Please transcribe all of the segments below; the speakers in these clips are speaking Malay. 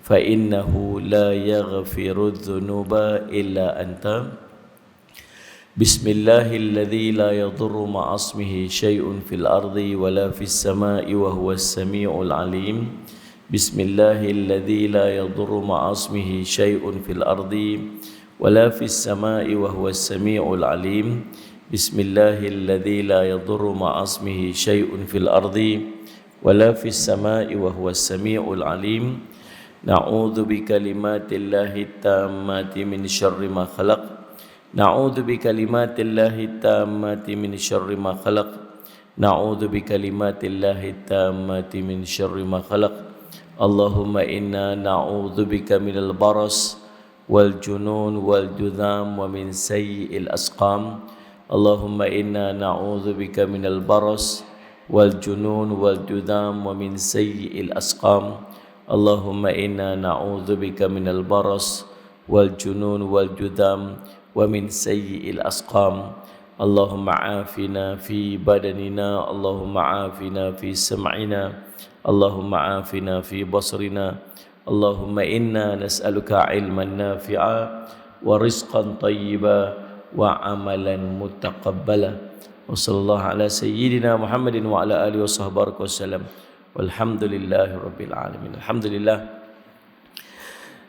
فإنه لا يغفر الذنوب إلا أنت بسم الله الذي لا يضر مع اسمه شيء في الأرض ولا في السماء وهو السميع العليم بسم الله الذي لا يضر مع اسمه شيء في الأرض ولا في السماء وهو السميع العليم بسم الله الذي لا يضر مع اسمه شيء في الأرض ولا في السماء وهو السميع العليم نعوذ بكلمات الله التامات من شر ما خلق نعوذ بكلمات الله التامات من شر ما خلق نعوذ بكلمات الله التامات من شر ما خلق اللهم إنا نعوذ بك من البرص والجنون والجذام ومن سيء الأسقام اللهم إنا نعوذ بك من البرص والجنون والجذام ومن سيء الأسقام اللهم إنا نعوذ بك من البرص والجنون والجذام ومن سيء الأسقام اللهم عافنا في بدننا اللهم عافنا في سمعنا اللهم عافنا في بصرنا اللهم إنا نسألك علما نافعا ورزقا طيبا وعملا متقبلا وصلى الله على سيدنا محمد وعلى آله وصحبه وسلم walhamdulillahi rabbil alamin. Alhamdulillah,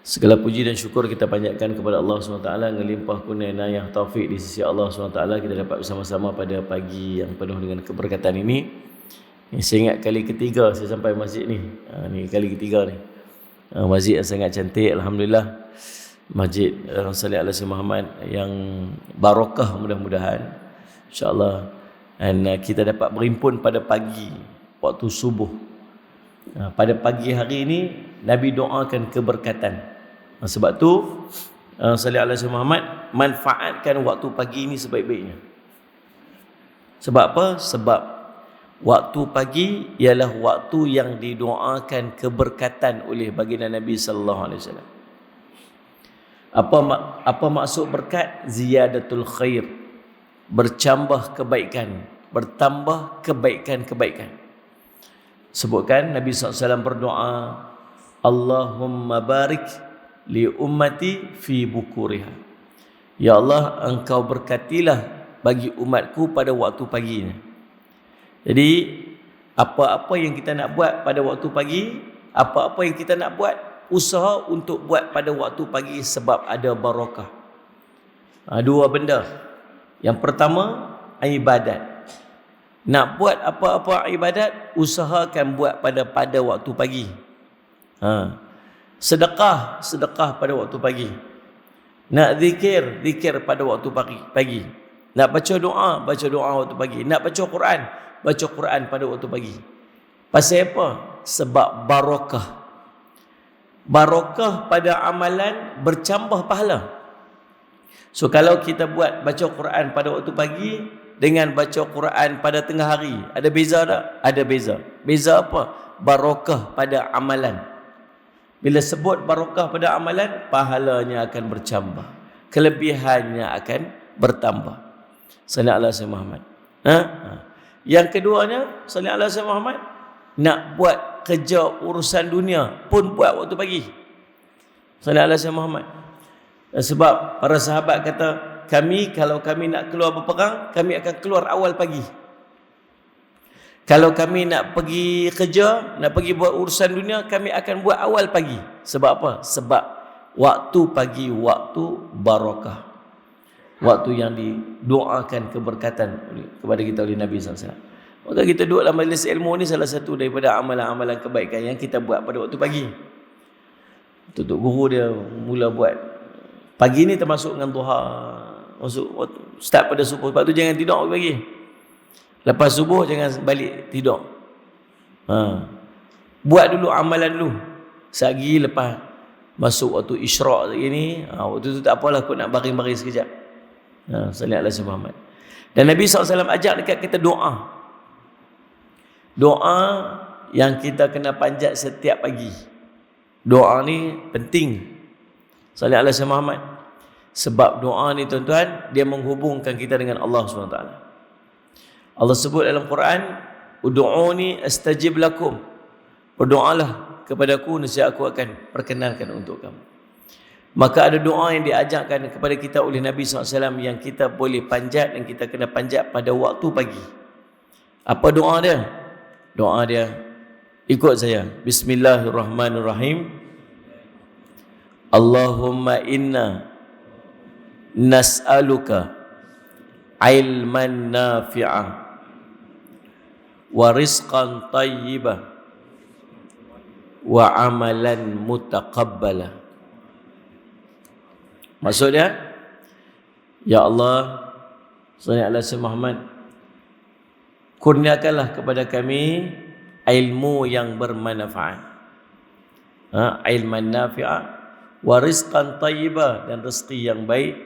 segala puji dan syukur kita panjatkan kepada Allah SWT dengan limpah kurnia inayah taufik di sisi Allah SWT. Kita dapat bersama-sama pada pagi yang penuh dengan keberkatan ini. Saya ingat kali ketiga saya sampai masjid ni. Ni kali ketiga ni. Masjid yang sangat cantik, alhamdulillah. Masjid Salih Al-Asir Muhammad yang barakah mudah-mudahan, insya-Allah. Dan kita dapat berhimpun pada pagi waktu subuh. Pada pagi hari ini Nabi doakan keberkatan. Sebab tu Salih Al-Asir Muhammad manfaatkan waktu pagi ini sebaik-baiknya. Sebab apa? Sebab waktu pagi ialah waktu yang didoakan keberkatan oleh baginda Nabi sallallahu alaihi wasallam. Apa maksud berkat? Ziyadatul khair, bercambah kebaikan, bertambah kebaikan-kebaikan. Sebutkan Nabi SAW berdoa, Allahumma barik li ummati fi bukuriha. Ya Allah, engkau berkatilah bagi umatku pada waktu paginya. Jadi apa-apa yang kita nak buat pada waktu pagi, apa-apa yang kita nak buat, usaha untuk buat pada waktu pagi sebab ada barakah. Dua benda. Yang pertama, ibadat. Nak buat apa-apa ibadat, usahakan buat pada waktu pagi. Sedekah pada waktu pagi. Nak zikir pada waktu pagi. Nak baca doa waktu pagi. Nak baca Quran pada waktu pagi. Pasal apa? Sebab barakah. Barakah pada amalan bercambah pahala. So kalau kita buat baca Quran pada waktu pagi dengan baca Quran pada tengah hari, ada beza tak? Ada beza. Beza apa? Barakah pada amalan. Bila sebut barakah pada amalan, pahalanya akan bercambah, kelebihannya akan bertambah. Sallallahu alaihi wasallam Muhammad. Yang keduanya, sallallahu alaihi wasallam Muhammad, nak buat kerja urusan dunia pun buat waktu pagi. Sallallahu alaihi wasallam Muhammad. Sebab para sahabat kata, kalau kami nak keluar berperang, kami akan keluar awal pagi. Kalau kami nak pergi kerja, nak pergi buat urusan dunia, kami akan buat awal pagi. Sebab apa? Sebab waktu pagi, waktu barakah. Waktu yang didoakan keberkatan kepada kita oleh Nabi SAW. Maka kita duduk dalam majlis ilmu ni salah satu daripada amalan-amalan kebaikan yang kita buat pada waktu pagi. Tutup guru dia mula buat. Pagi ni termasuk dengan duha. Start pada subuh. Sebab tu jangan tidur pagi. Lepas subuh jangan balik tidur. Buat dulu amalan dulu. Sehari lepas masuk waktu isyraq lagi ni, waktu tu tak apalah, aku nak baring-baring sekejap. Sallallahu alaihi Muhammad. Dan Nabi SAW ajak dekat kita doa. Doa yang kita kena panjat setiap pagi. Doa ni penting. Sallallahu alaihi Muhammad. Sebab doa ni tuan-tuan, dia menghubungkan kita dengan Allah SWT. Allah sebut dalam Quran, Ud'uni astajib lakum. Berdoalah kepadaku, nescaya aku akan perkenalkan untuk kamu. Maka ada doa yang diajarkan kepada kita oleh Nabi SAW yang kita boleh panjat dan kita kena panjat pada waktu pagi. Apa doa dia? Doa dia, ikut saya. Bismillahirrahmanirrahim. Allahumma inna nas'aluka ilman nafi'ah wa rizqan tayyibah wa amalan mutaqabbala. Maksudnya, ya Allah, salli ala sayyidina Muhammad, kurniakanlah kepada kami ilmu yang bermanfaat, ilman nafi'ah, wa rizqan tayyibah, dan rezeki yang baik,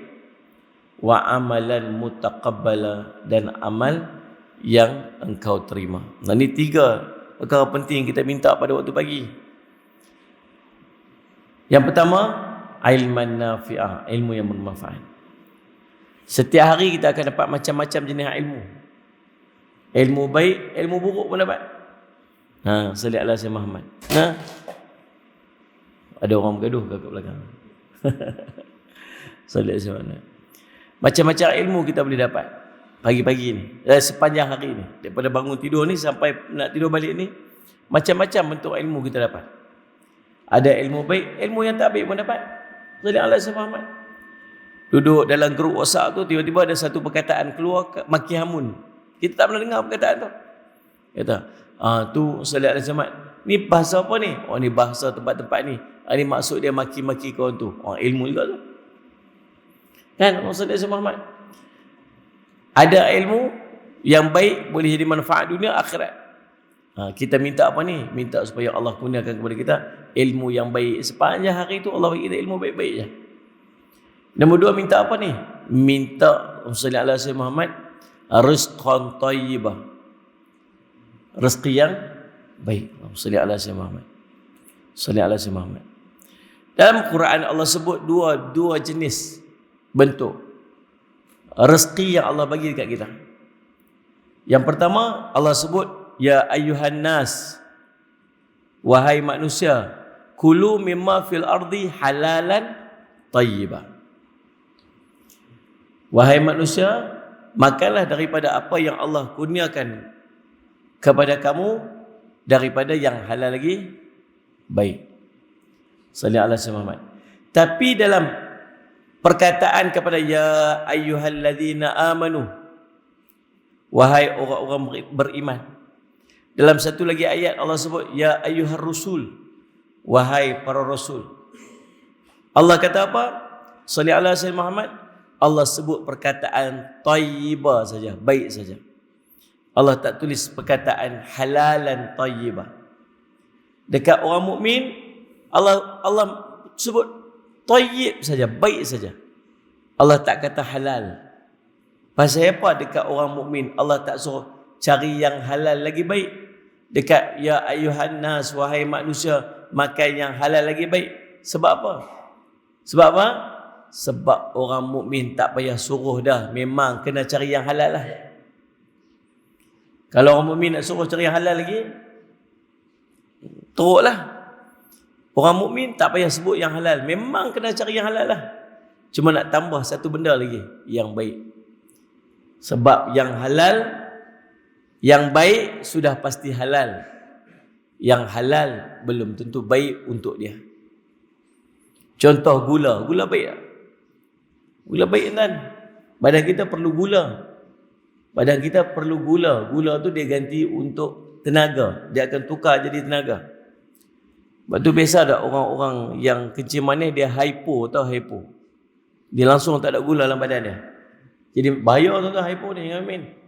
wa amalan mutaqabbala, dan amal yang engkau terima. Nah, ini 3 perkara penting kita minta pada waktu pagi. Yang pertama, ilman nafi'ah, ilmu yang bermanfaat. Setiap hari kita akan dapat macam-macam jenis ilmu. Ilmu baik, ilmu buruk pun dapat. Salli ala sayyidina Muhammad. Ada orang bergaduh kat belakang. Salli ala sayyidina Muhammad. Macam-macam ilmu kita boleh dapat pagi-pagi ni, sepanjang hari ni, daripada bangun tidur ni sampai nak tidur balik ni, macam-macam bentuk ilmu kita dapat. Ada ilmu baik, ilmu yang tak baik pun dapat. Salli ala sayyidina Muhammad. Duduk dalam grup WhatsApp tu, tiba-tiba ada satu perkataan keluar, maki hamun. Kita tak pernah dengar perkataan tu. Kata, tu salli ala sayyidina Muhammad. Ni bahasa apa ni? Oh, ni bahasa tempat-tempat ni. Ni maksud dia maki-maki kawan tu. Ilmu juga tu. Kan, maksud dia sayyidina Muhammad. Ada ilmu yang baik boleh jadi manfaat dunia akhirat. Kita minta apa ni? Minta supaya Allah kurniakan kepada kita ilmu yang baik. Sepanjang hari itu Allah bagi kita ilmu baik-baik je. Nombor 2, minta apa ni? Minta salli ala sayyidina Muhammad, rizqan tayyibah, rezeki yang baik. Salli ala sayyidina Muhammad. Salli ala sayyidina Muhammad. Dalam Quran Allah sebut dua jenis bentuk rezeki yang Allah bagi dekat kita. Yang pertama, Allah sebut, ya ayyuhan nas, wahai manusia, kulu mimma fil ardi halalan tayyibah. Wahai manusia, makanlah daripada apa yang Allah kurniakan kepada kamu, daripada yang halal lagi baik. Salli ala sayyidina Muhammad. Tapi dalam perkataan kepada ya ayyuhalladzina amanu, wahai orang-orang beriman, dalam satu lagi ayat Allah sebut ya ayyuhar rusul, wahai para rasul. Allah kata apa? Salli ala sayyidina Muhammad. Allah sebut perkataan tayyibah saja, baik saja. Allah tak tulis perkataan halalan tayyibah. Dekat orang mukmin Allah sebut tayyib saja, baik saja. Allah tak kata halal. Pasal apa dekat orang mukmin Allah tak suruh cari yang halal lagi baik? Dekat ya ayyuhan nas, wahai manusia, makan yang halal lagi baik. Sebab apa? Sebab apa? Sebab orang mukmin tak payah suruh dah, memang kena cari yang halal lah. Kalau orang mukmin nak suruh cari yang halal lagi, teruklah. Orang mukmin tak payah sebut yang halal, memang kena cari yang halal lah. Cuma nak tambah satu benda lagi, yang baik. Sebab yang halal, yang baik sudah pasti halal. Yang halal belum tentu baik untuk dia. Contoh gula, gula baik tak? Gula baik kan? Badan kita perlu gula. Badan kita perlu gula. Gula tu dia ganti untuk tenaga. Dia akan tukar jadi tenaga. Sebab tu biasa ada orang-orang yang kencing manis dia hypo, tahu hypo. Dia langsung tak ada gula dalam badan dia. Jadi bahaya tuan-tuan hypo ni, amin.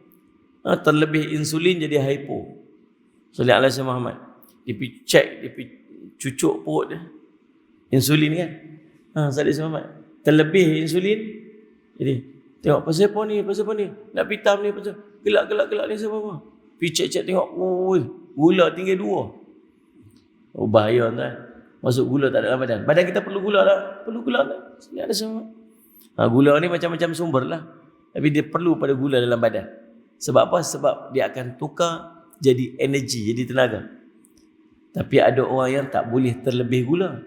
Terlebih insulin jadi hypo. Salli ala sayyidina Muhammad. Dia pergi check, dia pergi cucuk perut dia. Insulin kan? Salli sayyidina Muhammad. Terlebih insulin. Jadi tengok pasal apa ni, pasal apa ni? Nak pitam ni pasal gelak-gelak ni sebab apa? Pergi check-check tengok, oi, gula tinggi 2. Oh bahaya tuan. Masuk gula tak ada dalam badan. Badan kita perlu gula tak? Perlu gula tak? Sini ada semua. Gula ni macam-macam sumber lah. Tapi dia perlu pada gula dalam badan. Sebab apa? Sebab dia akan tukar jadi energi, jadi tenaga. Tapi ada orang yang tak boleh terlebih gula.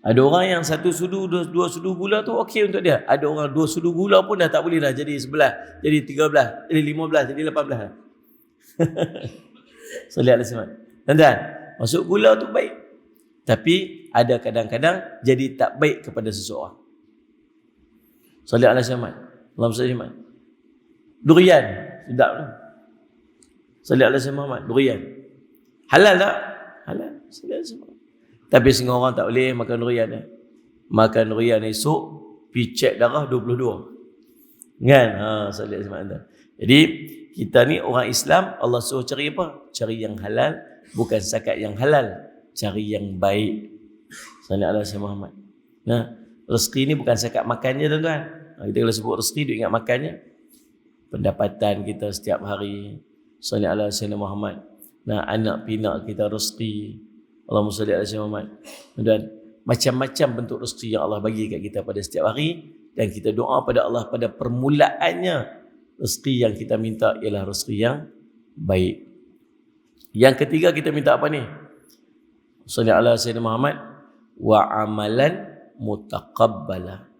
Ada orang yang 1 sudu, 2 sudu gula tu okey untuk dia. Ada orang 2 sudu gula pun dah tak boleh dah, jadi 11, jadi 13, jadi 15, jadi 18. Salih alaihi wasallam. Tuan-tuan, masuk gula tu baik. Tapi ada kadang-kadang jadi tak baik kepada seseorang. Salih alaihi wasallam. Allahumma salli alaihi. Durian, sedap tu. Salih alaihi wasallam. Durian. Halal tak? Halal. Salih alaihi wasallam. Tapi setengah orang tak boleh makan durian. Makan durian esok, pergi cek darah 22. Kan? Salih alaihi wasallam. Jadi, kita ni orang Islam, Allah suruh cari apa? Cari yang halal, bukan setakat yang halal. Cari yang baik. Salih alaihi wasallam. Nah, rezeki ni bukan setakat makannya, tuan-tuan. Kita kalau sebut rezeki, dia ingat makannya. Pendapatan kita setiap hari. Salih alaihi wasallam. Nah, anak pinak kita rezeki. Allahumma salli ala sayyidina Muhammad. Dan macam-macam bentuk rezeki yang Allah bagi kat kita pada setiap hari, dan kita doa pada Allah pada permulaannya rezeki yang kita minta ialah rezeki yang baik. Yang ketiga kita minta apa ni? Salli ala sayyidina Muhammad wa amalan mutaqabbala.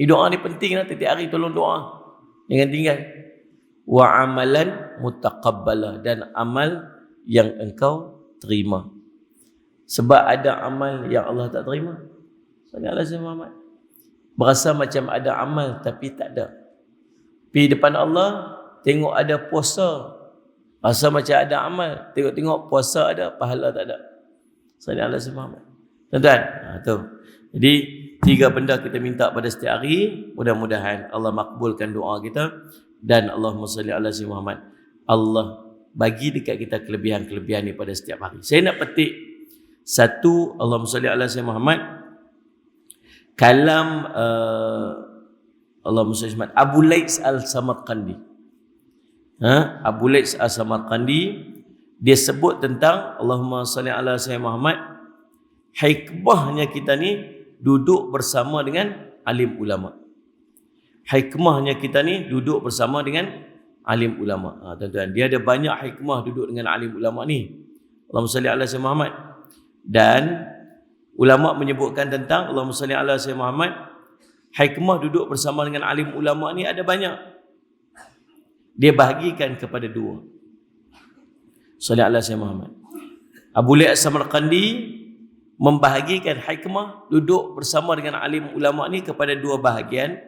Ini doa ni penting lah, setiap hari tolong doa. Jangan tinggal. Wa amalan mutaqabbala, dan amal yang engkau terima. Sebab ada amal yang Allah tak terima. Sallallahu alaihi wasallam. Berasa macam ada amal tapi tak ada. Pergi depan Allah, tengok ada puasa, rasa macam ada amal. Tengok puasa ada, pahala tak ada. Sallallahu alaihi wasallam. Tuan-tuan, tu. Jadi 3 benda kita minta pada setiap hari, mudah-mudahan Allah makbulkan doa kita, dan Allahumma salli ala sayyidina Muhammad. Allah bagi dekat kita kelebihan-kelebihan ni pada setiap hari. Saya nak petik satu, Allahumma salli ala sayyidina Muhammad, kalam Allahumma salli ala Abu Laits Al-Samarqandi. Abu Laits Al-Samarqandi, dia sebut tentang Allahumma salli ala sayyidina Muhammad, hikmahnya kita ni duduk bersama dengan alim ulama. Hikmahnya kita ni duduk bersama dengan alim ulama. Tuan-tuan, dia ada banyak hikmah duduk dengan alim ulama ni. Allahumma salli ala sayyidina Muhammad. Dan ulama menyebutkan tentang Allahumma salli ala sayyidina Muhammad, hikmah duduk bersama dengan alim ulama ni ada banyak. Dia bahagikan kepada 2. Salli ala sayyidina Muhammad. Abu Laits Samarqandi membahagikan hikmah duduk bersama dengan alim ulama ni kepada 2 bahagian.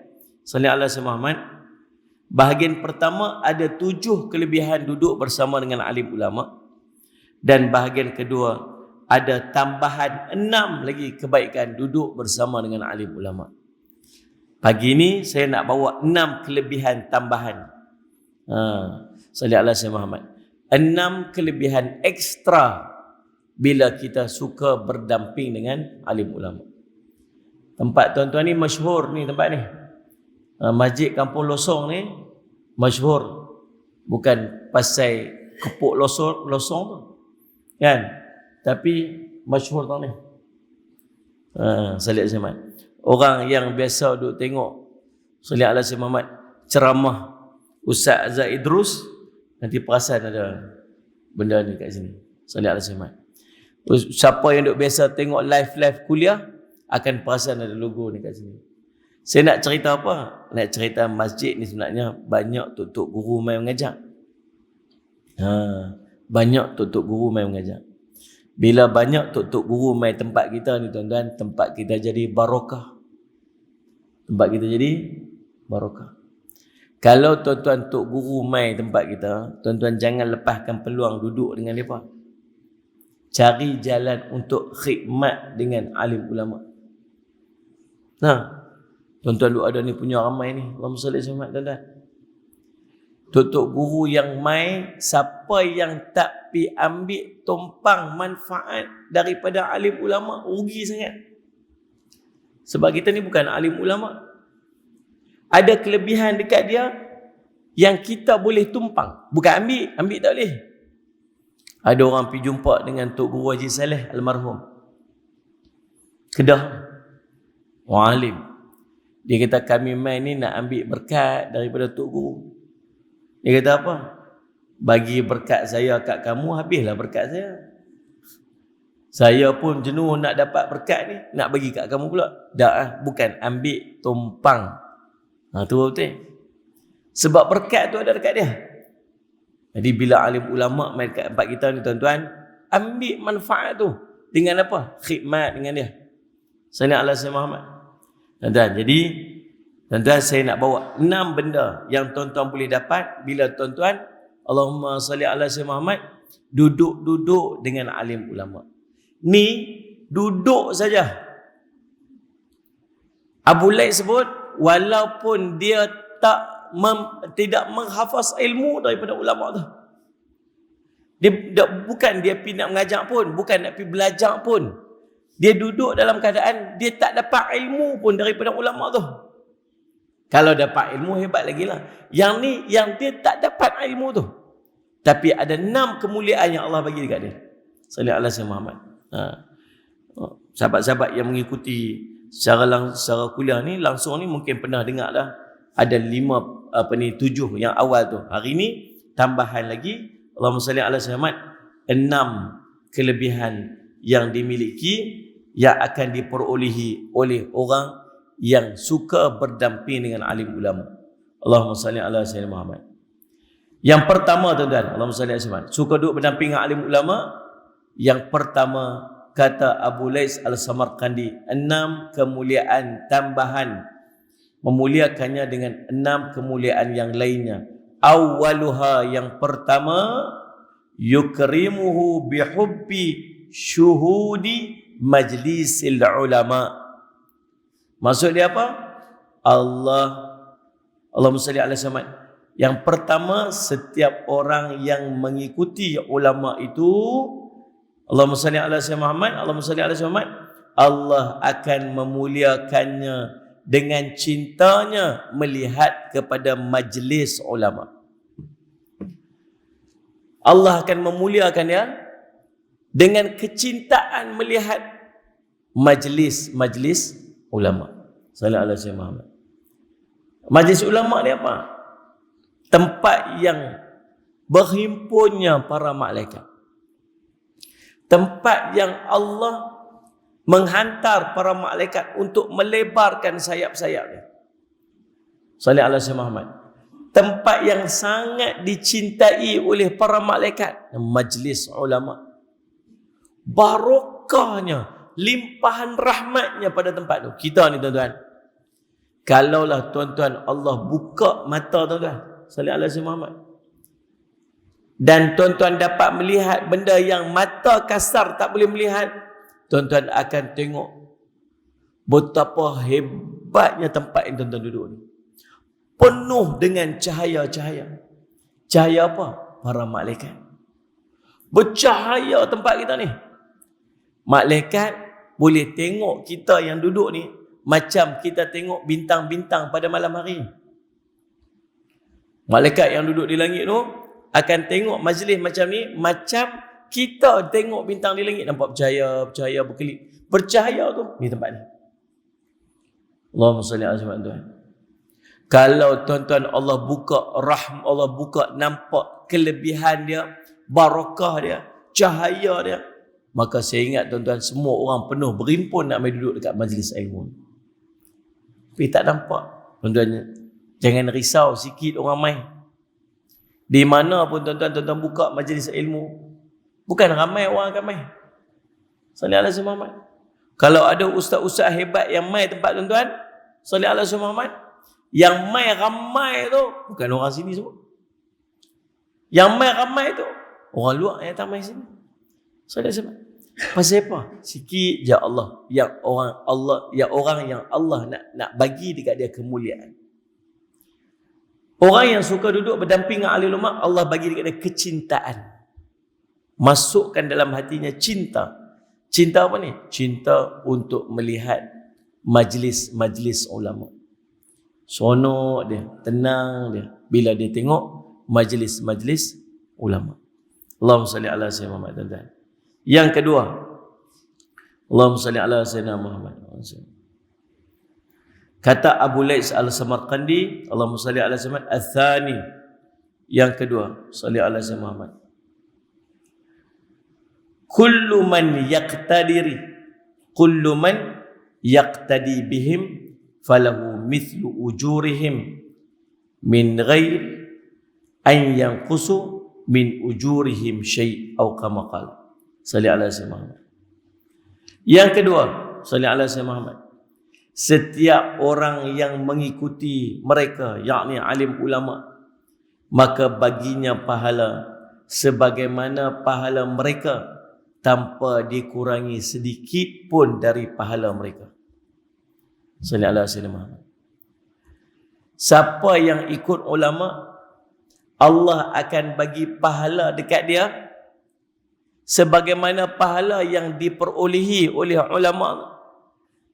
Salli ala sayyidina Muhammad. Bahagian pertama ada 7 kelebihan duduk bersama dengan alim ulama, dan bahagian kedua ada tambahan 6 lagi kebaikan duduk bersama dengan alim ulama. Pagi ni saya nak bawa 6 kelebihan tambahan. Salli ala sayyidina Muhammad. 6 kelebihan ekstra bila kita suka berdamping dengan alim ulama. Tempat tuan-tuan ni masyhur ni, tempat ni. Masjid Kampung Losong ni masyhur. Bukan pasal kepuk losong tu. Kan? Tapi masyhur tau ni. Salih alaihi wasallam. Orang yang biasa duk tengok Salih alaihi wasallam ceramah Ustaz Azhar Idrus, nanti perasan ada benda ni kat sini. Salih alaihi wasallam. Siapa yang duk biasa tengok live kuliah akan perasan ada logo ni kat sini. Saya nak cerita apa? Nak cerita masjid ni sebenarnya banyak tok-tok guru mai mengajar. Banyak tok-tok guru mai mengajar. Bila banyak tok-tok guru mai tempat kita ni tuan-tuan, tempat kita jadi barakah. Tempat kita jadi barakah. Kalau tuan-tuan tok guru mai tempat kita, tuan-tuan jangan lepaskan peluang duduk dengan mereka. Cari jalan untuk khidmat dengan alim ulama. Tuan-tuan duk ada ni punya ramai ni. Allahumma salli alaihi wasallam, tuan-tuan. Tok-tok guru yang mai, siapa yang tak pi ambil tumpang manfaat daripada alim ulama, rugi sangat. Sebab kita ni bukan alim ulama. Ada kelebihan dekat dia yang kita boleh tumpang. Bukan ambil tak boleh. Ada orang pergi jumpa dengan Tok Guru Haji Saleh almarhum, Kedah, orang alim. Dia kata kami mai ni nak ambil berkat daripada Tok Guru. Dia kata apa? Bagi berkat saya kat kamu, habislah berkat saya. Saya pun jenuh nak dapat berkat ni, nak bagi kat kamu pula. Tak, bukan ambil tumpang. Tu betul. Sebab berkat tu ada dekat dia. Jadi bila alim ulama main kat tempat kita ni tuan-tuan, ambil manfaat tu. Dengan apa? Khidmat dengan dia. Sallallahu alaihi wasallam. Tuan-tuan, jadi tuan-tuan saya nak bawa 6 benda yang tuan-tuan boleh dapat bila tuan-tuan Allahumma salli ala sayyidina Muhammad duduk-duduk dengan alim ulama. Ni duduk saja. Abu Laits sebut walaupun dia tidak menghafaz ilmu daripada ulama tu. Dia bukan dia pergi nak mengajar pun, bukan nak pergi belajar pun. Dia duduk dalam keadaan dia tak dapat ilmu pun daripada ulama tu. Kalau dapat ilmu hebat lagi lah. Yang ni yang dia tak dapat ilmu tu. Tapi ada 6 kemuliaan yang Allah bagi dekat dia. Sallallahu alaihi wasallam. Sahabat-sahabat yang mengikuti secara kuliah ni langsung ni mungkin pernah dengar dah. Ada 7 yang awal tu. Hari ni tambahan lagi Allahumma salli ala sayyidina Muhammad 6 kelebihan yang dimiliki yang akan diperolehi oleh orang yang suka berdamping dengan alim ulama. Allahumma salli ala sayyidina Muhammad. Yang pertama tuan-tuan, Allahumma salli ala sayyidina Muhammad. Suka duduk berdamping dengan alim ulama. Yang pertama kata Abu Laits Al-Samarqandi, 6 kemuliaan tambahan memuliakannya dengan 6 kemuliaan yang lainnya. Awwaluha, yang pertama, yukrimuhu bihubbi syuhudi majlisil ulama. Maksud dia apa? Allahumma salli ala sayyidina Muhammad. Yang pertama, setiap orang yang mengikuti ulama itu, Allahumma salli ala sayyidina Muhammad, Allahumma salli ala sayyidina Muhammad, Allah akan memuliakannya dengan cintanya melihat kepada majlis ulama. Allah akan memuliakan dia dengan kecintaan melihat majlis ulama. Sallallahu alaihi wasallam. Majlis ulama ni apa? Tempat yang berhimpunnya para malaikat. Tempat yang Allah menghantar para malaikat untuk melebarkan sayap-sayapnya. Sallallahu alaihi wasallam. Tempat yang sangat dicintai oleh para malaikat, majlis ulama. Barokahnya, limpahan rahmatnya pada tempat tu. Kita ni tuan-tuan, kalaulah tuan-tuan Allah buka mata tuan-tuan, sallallahu alaihi wasallam, dan tuan-tuan dapat melihat benda yang mata kasar tak boleh melihat, tuan-tuan akan tengok betapa hebatnya tempat yang tuan-tuan duduk ni. Penuh dengan cahaya-cahaya. Cahaya apa? Para malaikat. Bercahaya tempat kita ni. Malaikat boleh tengok kita yang duduk ni macam kita tengok bintang-bintang pada malam hari. Malaikat yang duduk di langit tu akan tengok majlis macam ni, macam kita tengok bintang di langit, nampak bercahaya berkelip. Bercahaya tu, ni tempat ni. Allahumma salli ala sayyidina. Kalau tuan-tuan Allah buka Allah buka nampak kelebihan dia, barakah dia, cahaya dia, maka saya ingat tuan-tuan semua orang penuh berimpun nak mai duduk dekat majlis ilmu. Tapi tak nampak. Tuan-tuan jangan risau sikit orang mai. Di mana pun tuan-tuan buka majlis ilmu, bukan ramai orang akan mai. Sallallahu alaihi wasallam. Kalau ada ustaz-ustaz hebat yang mai tempat tuan-tuan, sallallahu alaihi wasallam, yang mai ramai tu bukan orang sini semua. Yang mai ramai tu orang luar yang tak mai sini. Sallallahu alaihi wasallam. Pasal apa? Sikit je Allah yang orang yang Allah nak bagi dekat dia kemuliaan. Orang yang suka duduk berdamping dengan ahli ulama, Allah bagi dekat dia kecintaan. Masukkan dalam hatinya cinta. Cinta apa ni? Cinta untuk melihat majlis ulama. Sonok dia, tenang dia bila dia tengok majlis ulama. Allahumma salli ala sayyidina Muhammad, tuan-tuan. Yang kedua, Allahumma salli ala sayyidina Muhammad. Kata Abu Laits Al-Samarqandi, Allahumma salli ala sayyidina Al-Thani. Yang kedua, salli ala sayyidina Muhammad. kullu man yaqtadi bihim falahu mithlu ujurihim min ghair an yanqusu min ujurihim syai' au kama qala. Salli ala sayyidina Muhammad. Yang kedua, salli ala sayyidina Muhammad. Setiap orang yang mengikuti mereka, yakni alim ulama, maka baginya pahala sebagaimana pahala mereka tanpa dikurangi sedikit pun dari pahala mereka. Salli ala sayyidina Muhammad. Siapa yang ikut ulama, Allah akan bagi pahala dekat dia sebagaimana pahala yang diperolehi oleh ulama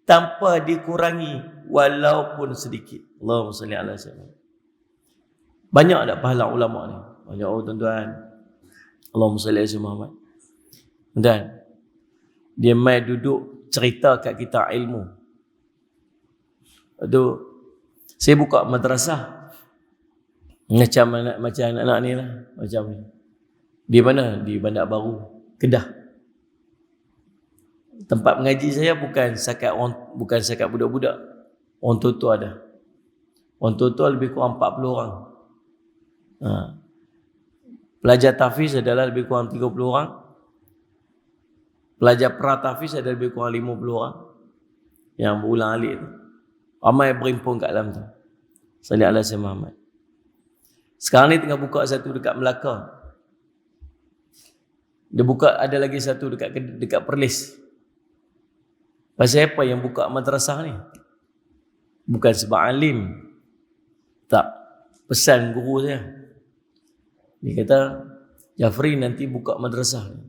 tanpa dikurangi walaupun sedikit. Allahumma salli ala sayyidina. Banyak tak pahala ulama ni? Banyak tuan-tuan. Allahumma salli ala sayyidina Muhammad. Dan dia mai duduk cerita kat kita ilmu. Aduh, saya buka madrasah macam anak-anak ni lah, macam ni. Di mana? Di Bandar Baru, Kedah. Tempat mengaji saya bukan sekat budak-budak. Orang tua ada. Orang tua lebih kurang 40 orang. Pelajar tahfiz adalah lebih kurang 30 orang. Pelajar pra-tahfiz ada lebih kurang 50 orang yang berulang alik tu. Ramai berimpun kat dalam tu. Salli ala sayyidina Muhammad. Sekarang ni tengah buka satu dekat Melaka. Dia buka ada lagi satu dekat Perlis. Pasal apa yang buka madrasah ni? Bukan sebab alim. Tak. Pesan guru saya. Dia kata, Jafri nanti buka madrasah ni.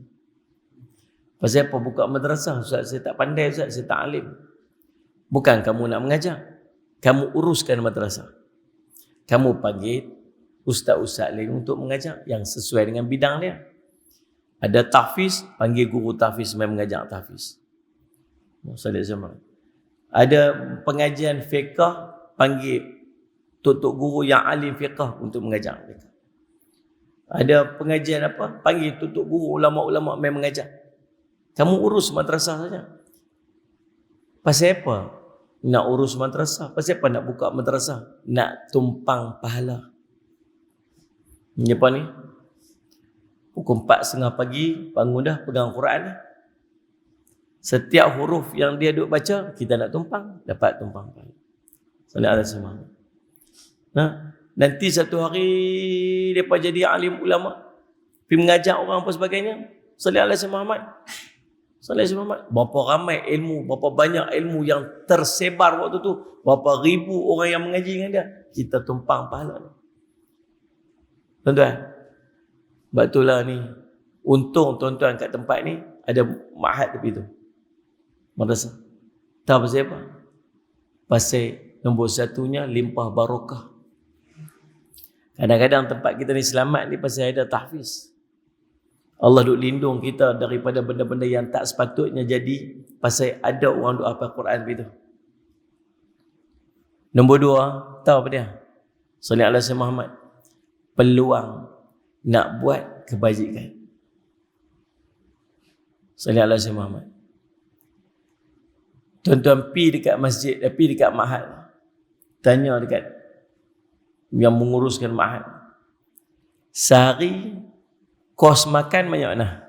Pasal apa buka madrasah? Ustaz, saya tak pandai Ustaz, saya tak alim. Bukan kamu nak mengajar. Kamu uruskan madrasah. Kamu panggil ustaz-ustaz lain untuk mengajar yang sesuai dengan bidang dia. Ada tahfiz, panggil guru tahfiz main mengajar tahfiz. Ada pengajian fiqh, panggil tutup guru yang alim fiqh untuk mengajar mereka. Ada pengajian apa? Panggil tutup guru ulama-ulama main mengajar. Kamu urus madrasah saja. Pasal apa nak urus madrasah? Pasal apa nak buka madrasah? Nak tumpang pahala. Ini apa ni? Pukul 4:30 pagi, bangun dah, pegang Quran dah. Setiap huruf yang dia duk baca, kita nak tumpang, dapat tumpang pahala. Sallallahu alaihi wasallam. Nah, nanti satu hari depa jadi alim ulama, pergi mengajar orang apa sebagainya. Sallallahu alaihi wasallam. Sallallahu alaihi wasallam. Berapa ramai ilmu, berapa banyak ilmu yang tersebar waktu tu, berapa ribu orang yang mengaji dengan dia, kita tumpang pahala. Tuan-tuan, sebab itulah ni, untung tuan-tuan kat tempat ni ada ma'had tepi tu, madrasah. Tahu pasal apa? Pasal nombor satunya limpah barakah. Kadang-kadang tempat kita ni selamat ni pasal ada tahfiz. Allah duk lindung kita daripada benda-benda yang tak sepatutnya jadi pasal ada orang duk hafal Quran begitu. Nombor 2, tahu apa dia? Sallallahu alaihi wasallam Muhammad. Peluang nak buat kebajikan. Sallallahu alaihi wasallam Muhammad. Tuan-tuan pergi dekat masjid, pergi dekat ma'had. Tanya dekat yang menguruskan ma'had. Sehari kos makan banyak mana?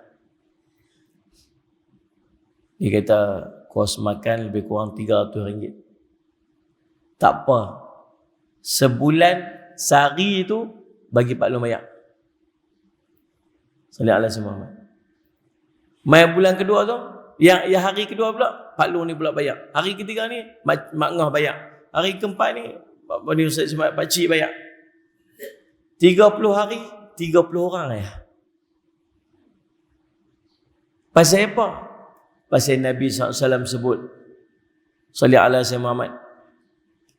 Dia kata kos makan lebih kurang RM300. Tak apa. Sebulan sehari itu bagi Pak Long bayar. Sallallahu alaihi wasallam. Mai bulan kedua tu, yang hari kedua pula Pak Long ni pula bayar. Hari ketiga ni Mak Ngah bayar. Hari keempat ni Pak ni Ustaz Ismail Pak Cik bayar. 30 hari 30 orang ya. Pasal apa? Pasal Nabi SAW sebut, sallallahu alaihi wasallam Muhammad,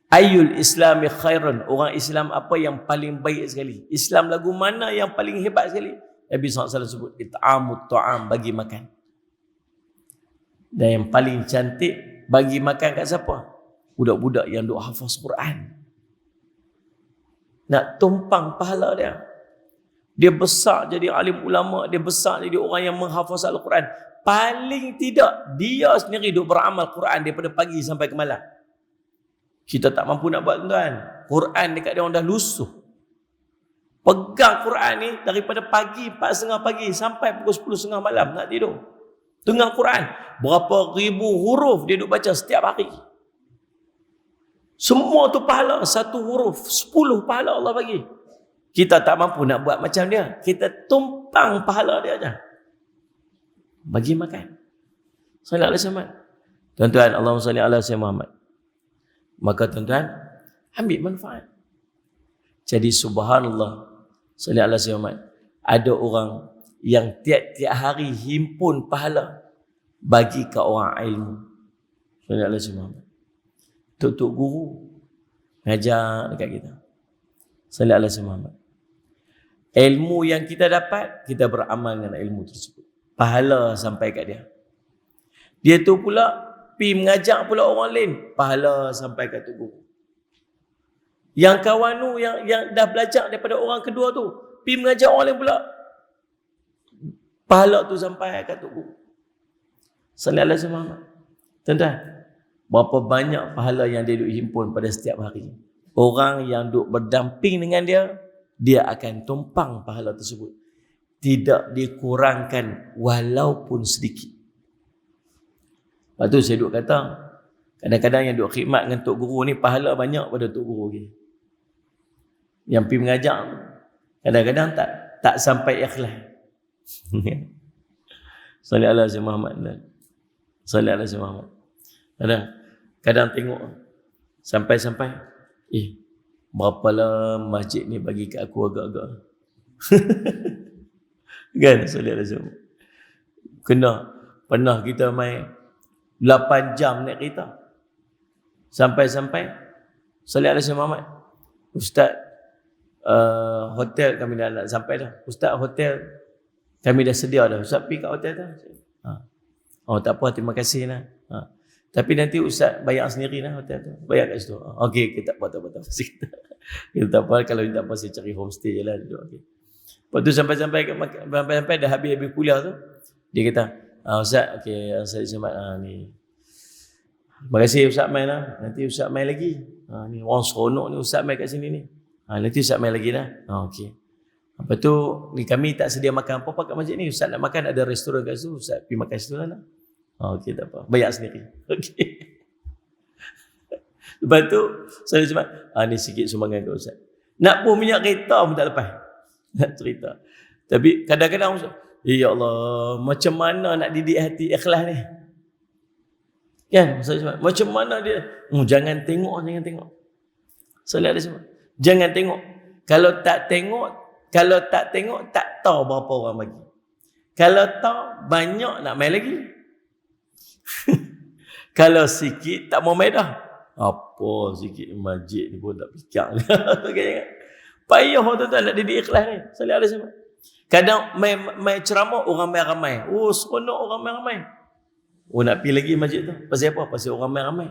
Ayyul islami khairun. Orang Islam apa yang paling baik sekali? Islam lagu mana yang paling hebat sekali? Nabi SAW sebut, it'amut ta'am, bagi makan. Dan yang paling cantik, bagi makan kat siapa? Budak-budak yang duk hafaz Quran. Nak tumpang pahala dia. dia besar jadi alim ulama, dia besar jadi orang yang menghafaz Al-Quran, paling tidak dia sendiri duk beramal Quran daripada pagi sampai ke malam. Kita tak mampu nak buat, tuan. Quran dekat dia orang dah lusuh. Pegang Quran ni daripada pagi 4.30 pagi sampai pukul 10.30 malam nak tidur. Tengah Quran, berapa ribu huruf dia duk baca setiap hari. Semua tu pahala, satu huruf 10 pahala Allah bagi. Kita tak mampu nak buat macam dia. Kita tumpang pahala dia aja. Bagi makan. Sallallahu alaihi wasallam. Tuan-tuan, Allahumma salli ala sayyidina Muhammad. Maka tuan-tuan, ambil manfaat. Jadi subhanallah, sallallahu alaihi wasallam, ada orang yang tiap-tiap hari himpun pahala bagi ke orang ilmu. Sallallahu alaihi wasallam. Tok guru ngajar dekat kita. Sallallahu alaihi wasallam. Ilmu yang kita dapat, kita beramal dengan ilmu tersebut. Pahala sampai kat dia. Dia tu pula pi mengajak pula orang lain, pahala sampai kat tu guru. Yang kawan tu yang dah belajar daripada orang kedua tu, pi mengajak orang lain pula, pahala tu sampai kat tu guru. Sallallahu alaihi wasallam. Tuan-tuan, berapa banyak pahala yang dia duk himpun pada setiap hari. Orang yang duk berdamping dengan dia, dia akan tumpang pahala tersebut. Tidak dikurangkan walaupun sedikit. Lepas tu saya duk kata, kadang-kadang yang duk khidmat dengan tok guru ni pahala banyak pada tok guru ni. Yang pergi mengajar kadang-kadang tak sampai ikhlas. Sallallahu alaihi wasallam. Sallallahu alaihi wasallam. Kadang tengok sampai berapalah masjid ni bagi kat aku agak-agak. Kan sallallahu alaihi wasallam. Pernah kita main 8 jam naik kereta. Sampai sallallahu alaihi wasallam. Ustaz, hotel kami dah nak sampai dah. Ustaz, hotel kami dah sedia dah. Ustaz pergi kat hotel dah. Oh tak apa, terima kasih lah. Tapi nanti Ustaz bayar sendiri lah hotel tu. Bayar kat situ. Okey, kita tak apa. Kita tak apa, kalau tak apa saya cari homestay je lah. Okay. Lepas tu sampai dah habis kuliah tu, dia kata, Ustaz, okey, saya semat ni. Terima kasih Ustaz main lah. Nanti Ustaz main lagi. Ni orang seronok ni Ustaz main kat sini ni. Nanti Ustaz main lagi lah. Okey. Lepas tu ni kami tak sedia makan apa-apa kat masjid ni. Ustaz nak makan ada restoran kat situ. Ustaz pergi makan situ lah. Okey, tak apa. Bayar sendiri. Okey. Lepas tu saya cuma ni sikit sumbangan kat Ustaz. Nak pun minyak kereta pun tak lepas. Nak cerita. Tapi kadang-kadang Ustaz, ya Allah, macam mana nak didik hati ikhlas ni? Kan? Macam mana dia? Jangan tengok. Sallallahu alaihi wasallam. Jangan tengok. Kalau tak tengok, tak tahu berapa orang bagi. Kalau tahu, banyak nak main lagi. Kalau sikit, tak mau main dah. Apa sikit masjid ni pun tak fikir. Payah tuan-tuan nak didik ikhlas ni. Sallallahu alaihi wasallam. Kadang main ceramah, orang main ramai. Oh, seronok orang main ramai. Oh, nak pergi lagi masjid tu. Pasal apa? Pasal orang main ramai.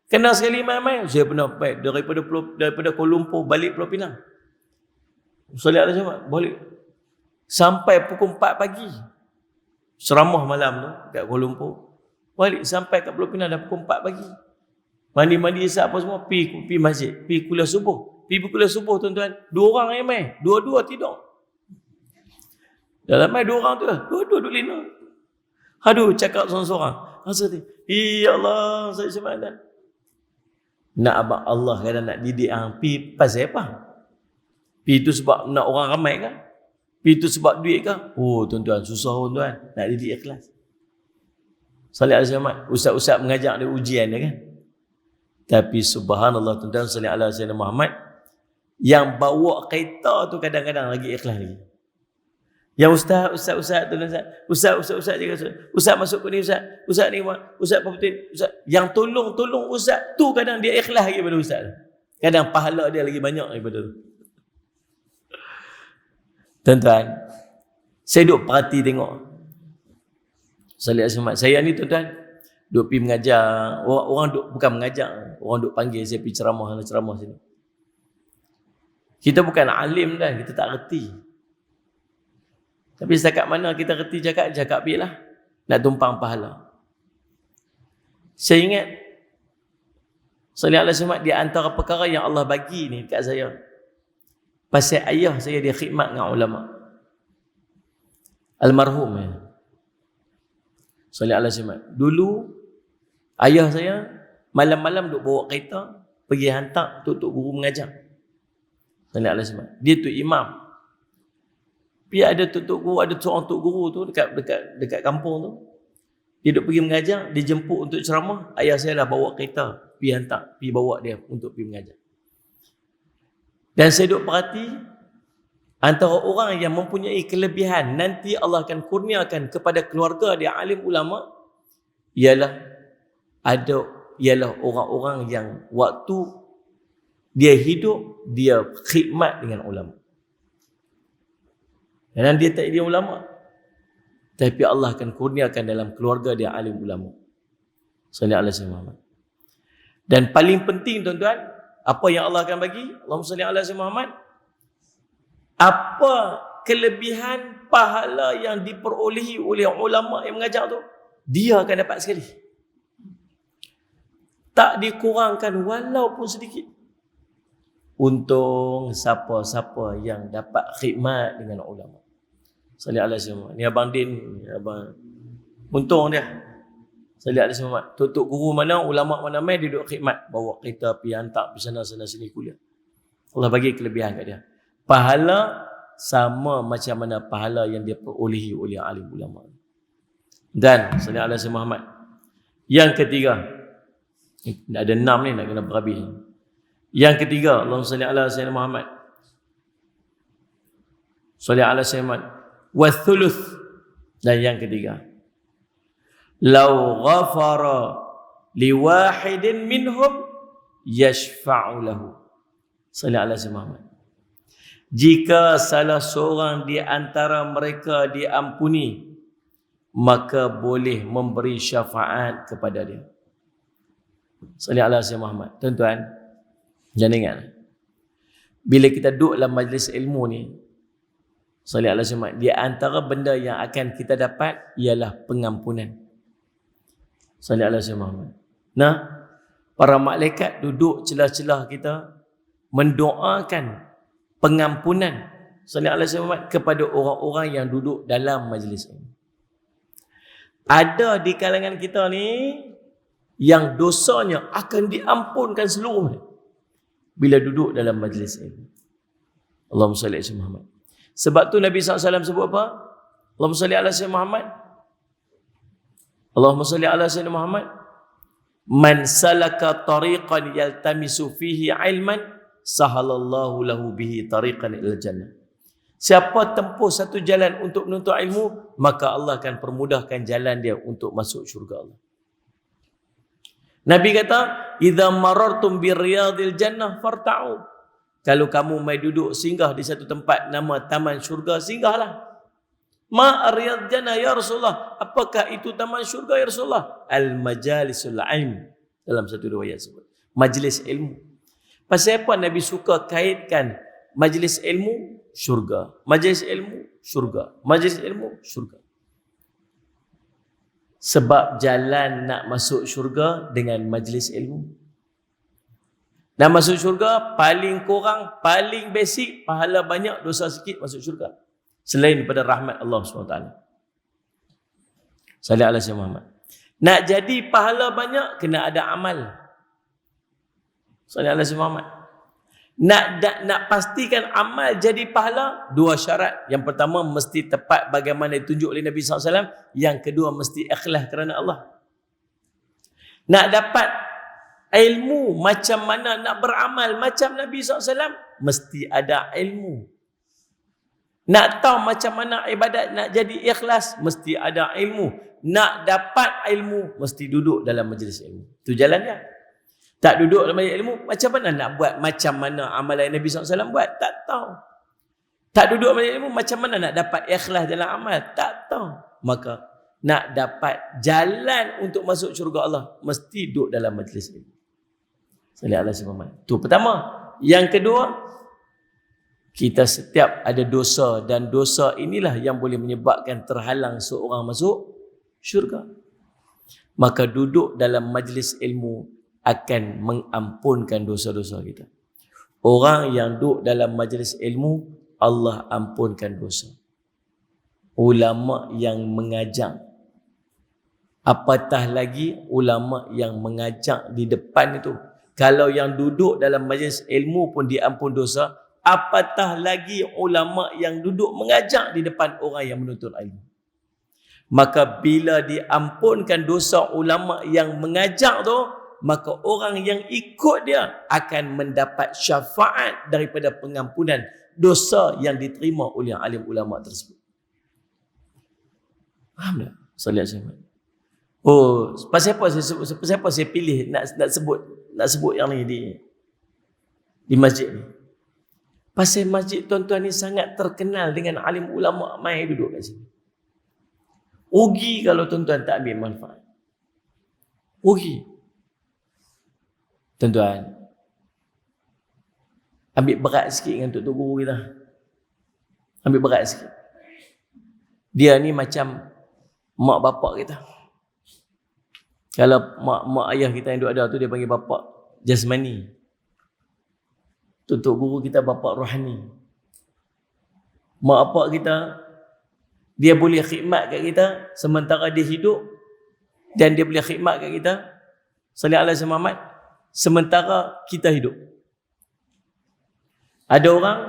Kenal sekali main-main. Saya pernah baik daripada Kuala Lumpur balik Pulau Pinang. Sallallahu alaihi wasallam balik sampai pukul 4 pagi. Ceramah malam tu kat Kuala Lumpur. Balik sampai kat Pulau Pinang dah pukul 4 pagi. Mandi isap apa semua, pergi masjid, pergi kuliah subuh. Pergi kuliah subuh tuan-tuan, 2 orang yang main, 2-2 tidur. Dalam main 2 orang tu, 2-2 duduk lina. Aduh, cakap seorang-seorang. Ya Allah, saya semangat. Nak abang Allah kadang nak didik pi pasal apa? Pi itu sebab nak orang ramai kan? Pi itu sebab duit kan? Oh tuan-tuan, susah tuan-tuan nak didik ikhlas. Sallallahu alaihi wasallam, ustaz-ustaz mengajak dia ujian dia kan? Tapi subhanallah tuan-tuan, sallallahu alaihi wasallam Muhammad yang bawa kereta tu kadang-kadang lagi ikhlas lagi. Yang ustaz tu ustaz dia kata, ustaz masuk ke ni ustaz ni ustaz pembetul ustaz yang tolong ustaz tu kadang dia ikhlas lagi daripada ustaz. Kadang pahala dia lagi banyak daripada tu. Tuan-tuan, saya duk perhati tengok. Saya ni tuan-tuan duk pergi mengajar, orang duk bukan mengajar, orang duk panggil saya pergi ceramah sini. Kita bukan alim dah, kita tak reti. Tapi setakat mana kita reti cakap biarlah. Nak tumpang pahala. Saya ingat Salih Allah Sumat di antara perkara yang Allah bagi ni dekat saya. Pasal ayah saya dia khidmat dengan ulama. Almarhum ya. Salih Allah Sumat. Dulu ayah saya malam-malam duk bawa kereta pergi hantar tok guru mengajar. Salih Allah Sumat. Dia tu imam. Tapi ada tok guru, ada seorang tok guru tu dekat kampung tu. Dia duk pergi mengajar, dia jemput untuk ceramah, ayah saya dah bawa kereta, pergi hantar, pergi bawa dia untuk pergi mengajar. Dan saya duk perhati, antara orang yang mempunyai kelebihan, nanti Allah akan kurniakan kepada keluarga dia alim ulama, ialah orang-orang yang waktu dia hidup, dia khidmat dengan ulama. Dan dia tak dia ulama. Tapi Allah akan kurniakan dalam keluarga dia alim ulama. Sallallahu alaihi wasallam. Dan paling penting tuan-tuan, apa yang Allah akan bagi? Allahumma salli ala sayyidina Muhammad. Apa kelebihan pahala yang diperolehi oleh ulama yang mengajar tu? Dia akan dapat sekali. Tak dikurangkan walaupun sedikit. Untung siapa-siapa yang dapat khidmat dengan ulama. Sallallahu alaihi wasallam. Ni abang Din, abang untung dia. Sallallahu alaihi wasallam. Tok guru mana, ulama mana mai dia duduk khidmat, bawa kereta pergi hantar pergi sana sini kuliah. Allah bagi kelebihan kat dia. Pahala sama macam mana pahala yang dia perolehi oleh alim ulama. Dan sallallahu alaihi wasallam. Yang ketiga, ada 6 ni nak kena berhabis. Yang ketiga, Allahumma salli ala sayyidina Muhammad. Salli ala sayyidina Muhammad. Wa thuluth. Dan yang ketiga, law ghafara liwahidin minhum yashfa'u lahu. Salli ala sayyidina Muhammad. Jika salah seorang di antara mereka diampuni, maka boleh memberi syafaat kepada dia. Salli ala sayyidina Muhammad. Tuan-tuan, jangan ingat, bila kita duduk dalam majlis ilmu ni, salli ala sayyidina Muhammad, di antara benda yang akan kita dapat ialah pengampunan. Salli ala sayyidina Muhammad. Nah, para malaikat duduk celah-celah kita mendoakan pengampunan, salli ala sayyidina Muhammad, kepada orang-orang yang duduk dalam majlis ini. Ada di kalangan kita ni yang dosanya akan diampunkan seluruhnya bila duduk dalam majlis ini. Allahumma salli ala Muhammad. Sebab tu Nabi SAW sebut apa? Allahumma salli ala sayyidina Muhammad. Allahumma salli ala sayyidina Muhammad. Man salaka tariqan yaltamisu fihi ilman, sahalallahu lahu bihi tariqan ilal jannah. Siapa tempuh satu jalan untuk menuntut ilmu, maka Allah akan permudahkan jalan dia untuk masuk syurga Allah. Nabi kata, idza marartum birriyadil jannah farta'u. Kalau kamu mai duduk singgah di satu tempat nama taman syurga, singgahlah. Ma riyad jannah ya Rasulullah. Apakah itu taman syurga ya Rasulullah? Al majalisul ilm. Dalam satu riwayat sebut majlis ilmu. Pasal apa Nabi suka kaitkan majlis ilmu syurga, majlis ilmu syurga, majlis ilmu syurga? Sebab jalan nak masuk syurga dengan majlis ilmu. Nak masuk syurga paling kurang, paling basic, pahala banyak, dosa sikit masuk syurga. Selain daripada rahmat Allah SWT. Sallallahu alaihi wasallam. Nak jadi pahala banyak, kena ada amal. Sallallahu alaihi wasallam. Nak pastikan amal jadi pahala, 2 syarat. Yang pertama, mesti tepat bagaimana ditunjuk oleh Nabi SAW. Yang kedua, mesti ikhlas kerana Allah. Nak dapat ilmu macam mana nak beramal macam Nabi SAW, mesti ada ilmu. Nak tahu macam mana ibadat nak jadi ikhlas, mesti ada ilmu. Nak dapat ilmu, mesti duduk dalam majlis ilmu. Itu jalan dia. Tak duduk dalam majlis ilmu, macam mana nak buat macam mana amalan Nabi SAW buat? Tak tahu. Tak duduk dalam majlis ilmu, macam mana nak dapat ikhlas dalam amal? Tak tahu. Maka nak dapat jalan untuk masuk syurga Allah, mesti duduk dalam majlis ilmu. Sallallahu alaihi wasallam. Itu pertama. Yang kedua, Kita setiap ada dosa, dan dosa inilah yang boleh menyebabkan terhalang seorang masuk syurga. Maka duduk dalam majlis ilmu akan mengampunkan dosa-dosa kita. Orang yang duduk dalam majlis ilmu, Allah ampunkan dosa. Ulama yang mengajar, apatah lagi ulama yang mengajak di depan itu. Kalau yang duduk dalam majlis ilmu pun diampun dosa, apatah lagi ulama yang duduk mengajak di depan orang yang menuntut ilmu. Maka bila diampunkan dosa ulama yang mengajak tu, maka orang yang ikut dia akan mendapat syafaat daripada pengampunan dosa yang diterima oleh alim ulama tersebut. Faham tak? Salat saya. Oh, pasal apa saya pilih nak sebut yang ni di masjid ni? Pasal masjid tuan-tuan ni sangat terkenal dengan alim ulama mai duduk kat sini. Rugi kalau tuan-tuan tak ambil manfaat. Rugi. Tuan-tuan, ambil berat sikit dengan tok guru kita. Ambil berat sikit. Dia ni macam mak bapak kita. Kalau mak ayah kita yang duk ada tu, dia panggil bapak jasmani. Tok guru kita bapak rohani. Mak bapak kita, dia boleh khidmat kat kita sementara dia hidup, dan dia boleh khidmat kat kita sallallahu alaihi wasallam sementara kita hidup. Ada orang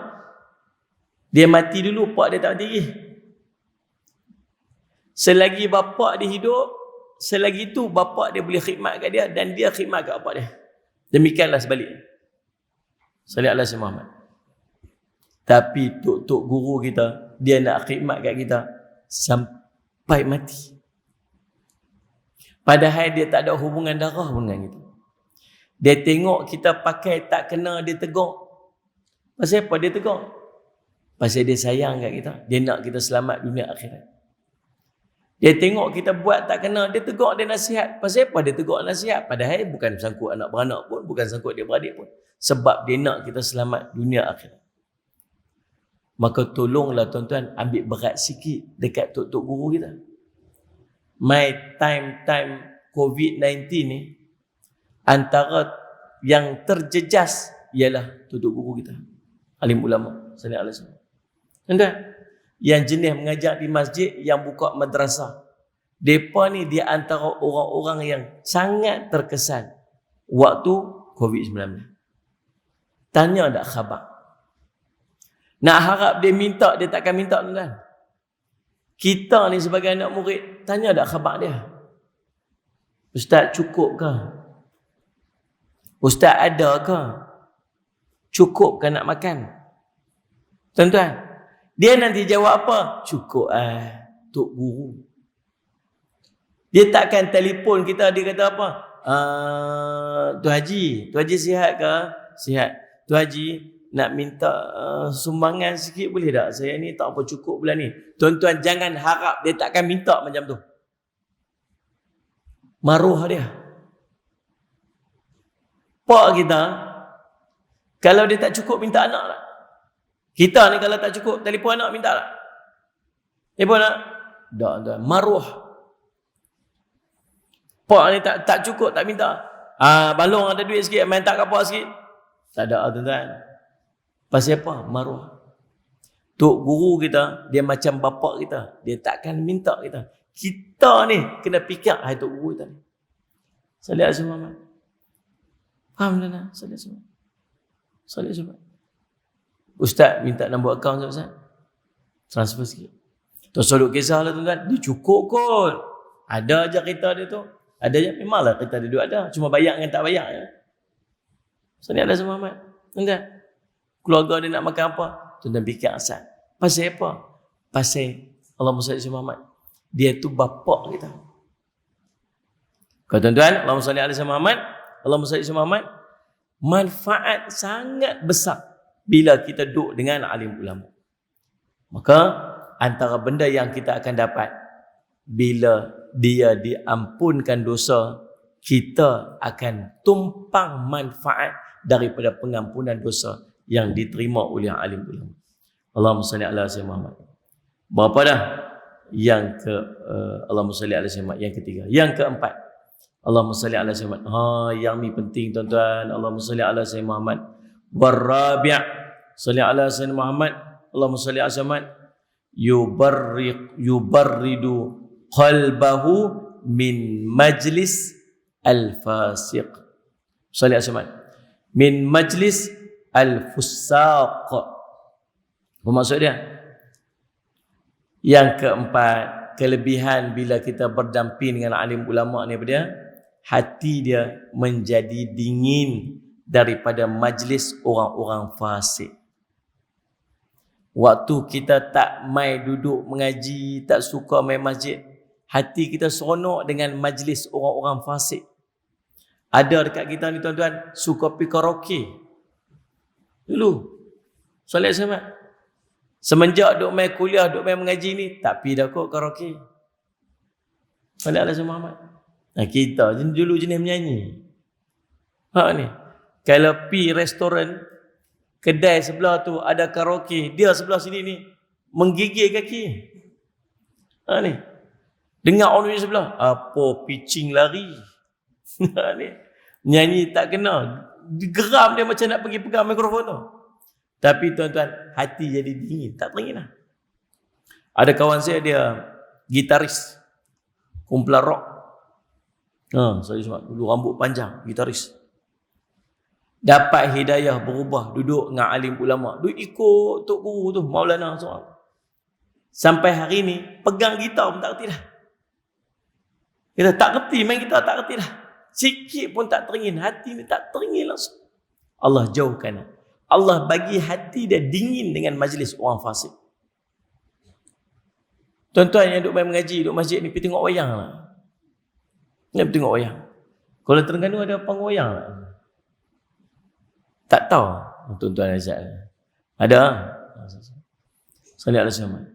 dia mati dulu, pak dia tak mati lagi. Selagi bapak dia hidup, selagi itu bapak dia boleh khidmat kat dia, dan dia khidmat kat bapak dia. Demikianlah sebaliknya. Sallallahu alaihi wasallam. Tapi tok guru kita, dia nak khidmat kat kita sampai mati. Padahal dia tak ada hubungan darah pun dengan kita. Dia tengok kita pakai tak kena, dia tegur. Pasal apa dia tegur? Pasal dia sayang kat kita. Dia nak kita selamat dunia akhirat. Dia tengok kita buat tak kena, dia tegur, dia nasihat. Pasal apa dia tegur nasihat? Padahal bukan sangkut anak beranak pun, bukan sangkut dia beradik pun. Sebab dia nak kita selamat dunia akhirat. Maka tolonglah tuan-tuan ambil berat sikit dekat tok guru kita. My time COVID-19 ni, antara yang terjejas ialah tok guru kita, alim ulama sallallahu alaihi wasallam. Tuan-tuan, yang jenis mengajar di masjid, yang buka madrasah, depa ni di antara orang-orang yang sangat terkesan waktu COVID-19. Tanya tak khabar. Nak harap dia minta, dia takkan minta, tuan-tuan. Kita ni sebagai anak murid, tanya tak khabar dia. Ustaz, cukup ke? Ustaz, ada ke? Cukup ke nak makan? Tuan-tuan, dia nanti jawab apa? Cukup tok guru. Dia takkan telefon kita, dia kata apa? Tuan Haji sihat ke? Sihat. Tuan Haji, nak minta sumbangan sikit boleh tak? Saya ni tak apa cukup bulan ni. Tuan-tuan jangan harap dia takkan minta macam tu. Maruh dia. Pak kita, kalau dia tak cukup minta anak tak? Kita ni kalau tak cukup telefon anak minta tak? Telefon nak? Tak. Maruh. Pak ni tak cukup tak minta. Balong ada duit sikit, main tak apa sikit. Tak ada, tuan-tuan. Pasal apa? Maruh. Tok guru kita, dia macam bapak kita. Dia takkan minta kita. Kita ni kena fikir tok guru kita ni. Sallallahu alaihi wasallam. Faham tak? Sallallahu alaihi wasallam. Ustaz minta nombor akaun Ustaz. Transfer sikit. Terus duduk kisah lah tuan-tuan. Dia cukup kot. Ada je kereta dia tu. Ada je. Memanglah kereta dia duduk ada. Cuma bayar dengan tak bayar je. Sallallahu alaihi wasallam. Tuan-tuan. Keluarga dia nak makan apa? Tuan-tuan fikir asal. Pasal apa? Pasal Allahumma salli ala Muhammad. Dia tu bapak kita. Kalau tuan-tuan, Allahumma salli ala Muhammad, Allahumma salli ala Muhammad, manfaat sangat besar bila kita duduk dengan alim ulama. Maka antara benda yang kita akan dapat bila dia diampunkan dosa, kita akan tumpang manfaat daripada pengampunan dosa yang diterima oleh alim ulama. Allahumma salli ala sayyidina Muhammad. Berapa dah? Yang ke Allahumma salli ala sayyidina Muhammad. Yang ketiga. Yang keempat, Allahumma salli ala sayyidina Muhammad. Yang ni penting tuan-tuan. Allahumma salli ala sayyidina Muhammad. Warabi' salli ala sayyidina Muhammad. Allahumma salli ala sayyidina Muhammad. Yubarridu qalbahu min majlis al-fasiq. Salli ala sayyidina Muhammad. Min majlis al-fusaq. Apa maksud dia? Yang keempat, kelebihan bila kita berdamping dengan alim ulama ni apa dia? Hati dia menjadi dingin daripada majlis orang-orang fasik. Waktu kita tak mai duduk mengaji, tak suka main masjid, hati kita seronok dengan majlis orang-orang fasik. Ada dekat kita ni tuan-tuan, suka pergi karaoke. Dulu, solat sama. Semenjak duk main kuliah, duk main mengaji ni, tak pergi dah kot karaoke. Solat ala sama Muhammad. Nah, kita dulu jenis menyanyi. Ni. Kalau pergi restoran, kedai sebelah tu ada karaoke, dia sebelah sini ni menggigil kaki. Ni. Dengar orang sebelah, apa pitching lari. Ni. Nyanyi tak kena. Geram dia macam nak pergi pegang mikrofon tu. Tapi tuan-tuan, hati jadi dingin, tak teringin lah. Ada kawan saya, dia gitaris kumpulan rock. Saya dulu rambut panjang, gitaris. Dapat hidayah berubah, duduk dengan alim ulama, duduk ikut Tok Guru tu, Maulana seorang. Sampai hari ni pegang gitar pun tak kerti dah. Kita tak kerti main gitar, tak kerti dah. Sikit pun tak teringin, hati ni tak teringin langsung. Allah jauhkan. Allah bagi hati dia dingin dengan majlis orang fasik. Tuan-tuan yang duk main mengaji, duk masjid ni, pergi tengok wayang lah. Nak tengok wayang. Kuala Terengganu ada panggung wayang lah. Tak tahu tuan-tuan Azad. Ada. Salih alaihi wasallam.